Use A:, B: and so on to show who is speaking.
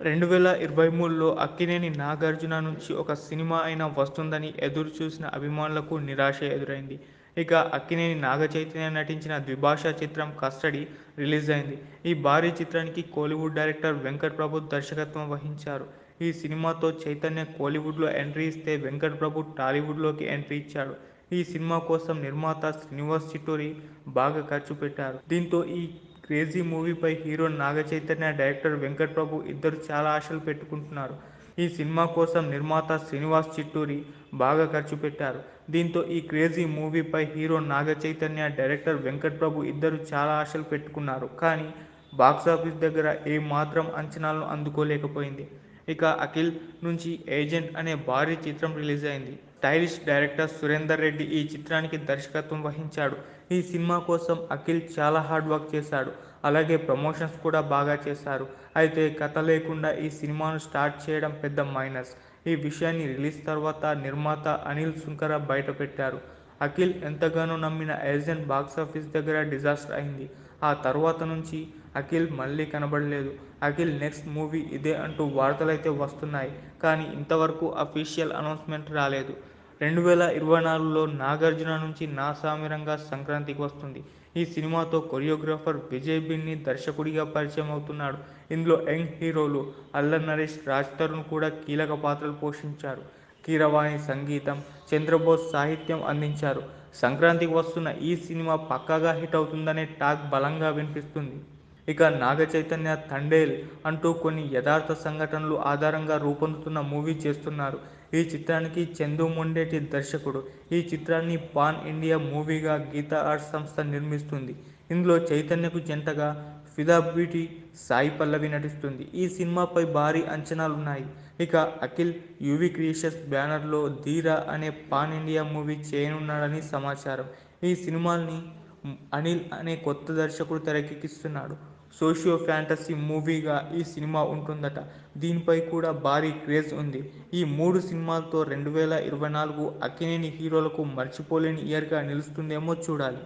A: 2023లో అక్కినేని నాగార్జున నుంచి ఒక సినిమా అయినా వస్తుందని ఎదురుచూసిన అభిమానులకు నిరాశ ఎదురైంది. ఇక అక్కినేని నాగచైతన్య నటించిన ద్విభాషా చిత్రం 'కస్టడీ' రిలీజ్ అయింది. ఈ భారీ చిత్రానికి కోలీవుడ్ డైరెక్టర్ వెంకట్ ప్రభు దర్శకత్వం వహించారు. ఈ సినిమాతో చైతన్య కోలీవుడ్లో ఎంట్రీ ఇస్తే వెంకట్ ప్రభు టాలీవుడ్లోకి ఎంట్రీ ఇచ్చాడు. ఈ సినిమా కోసం నిర్మాత శ్రీనివాస్ చిట్టూరి బాగా ఖర్చు పెట్టారు. దీంతో ఈ క్రేజీ మూవీపై హీరో నాగచైతన్య, డైరెక్టర్ వెంకట్ ప్రభు ఇద్దరూ చాలా ఆశలు పెట్టుకుంటున్నారు. ఈ సినిమా కోసం నిర్మాత శ్రీనివాస్ చిట్టూరి బాగా ఖర్చు పెట్టారు. దీంతో ఈ క్రేజీ మూవీపై హీరో నాగచైతన్య, డైరెక్టర్ వెంకట్ ప్రభు ఇద్దరూ చాలా ఆశలు పెట్టుకున్నారు. కానీ బాక్సాఫీస్ దగ్గర ఏ మాత్రం అంచనాలను అందుకోలేకపోయింది. ఇక అఖిల్ నుంచి 'ఏజెంట్' అనే భారీ చిత్రం రిలీజ్ అయింది. స్టైలిష్ డైరెక్టర్ సురేందర్ రెడ్డి ఈ చిత్రానికి దర్శకత్వం వహించాడు. ఈ సినిమా కోసం అఖిల్ చాలా హార్డ్ వర్క్ చేశాడు. అలాగే ప్రమోషన్స్ కూడా బాగా చేశారు. అయితే కథ లేకుండా ఈ సినిమాను స్టార్ట్ చేయడం పెద్ద మైనస్. ఈ విషయాన్ని రిలీజ్ తర్వాత నిర్మాత అనిల్ సుంకర బయటపెట్టారు. అఖిల్ ఎంతగానో నమ్మిన 'ఏజెంట్' బాక్సాఫీస్ దగ్గర డిజాస్టర్ అయింది. ఆ తర్వాత నుంచి అఖిల్ మళ్లీ కనబడలేదు. అఖిల్ నెక్స్ట్ మూవీ ఇదే అంటూ వార్తలైతే వస్తున్నాయి. కానీ ఇంతవరకు అఫీషియల్ అనౌన్స్మెంట్ రాలేదు. 2024లో నాగార్జున నుంచి 'నా సామిరంగా' సంక్రాంతికి వస్తుంది. ఈ సినిమాతో కొరియోగ్రాఫర్ విజయ్ బిన్ని దర్శకుడిగా పరిచయం అవుతున్నాడు. ఇందులో యంగ్ హీరోలు అల్లరి నరేష్, రాజ్ తరుణ్ కూడా కీలక పాత్రలు పోషించారు. కీరవాణి సంగీతం, చంద్రబోస్ సాహిత్యం అందించారు. సంక్రాంతికి వస్తున్న ఈ సినిమా పక్కాగా హిట్ అవుతుందనే టాక్ బలంగా వినిపిస్తుంది. ఇక నాగచైతన్య 'తండేల్' అంటూ కొన్ని యథార్థ సంఘటనలు ఆధారంగా రూపొందుతున్న మూవీ చేస్తున్నారు. ఈ చిత్రానికి చందు మొండేటి దర్శకుడు. ఈ చిత్రాన్ని పాన్ ఇండియా మూవీగా గీతా ఆర్ట్స్ సంస్థ నిర్మిస్తుంది. ఇందులో చైతన్యకు జంటగా ఫిదా బ్యూటీ, సాయి పల్లవి నటిస్తుంది. ఈ సినిమాపై భారీ అంచనాలున్నాయి. ఇక అఖిల్ యూవీ క్రియేషన్స్ బ్యానర్లో 'ధీర' అనే పాన్ ఇండియా మూవీ చేయనున్నాడని సమాచారం. ఈ సినిమాని అనిల్ అనే కొత్త దర్శకుడు తెరకెక్కిస్తున్నాడు. సోషియో ఫ్యాంటసీ మూవీగా ఈ సినిమా ఉంటుందట. దీనిపై కూడా భారీ క్రేజ్ ఉంది. ఈ మూడు సినిమాలతో 2024 అక్కినేని హీరోలకు మర్చిపోలేని ఇయర్గా నిలుస్తుందేమో చూడాలి.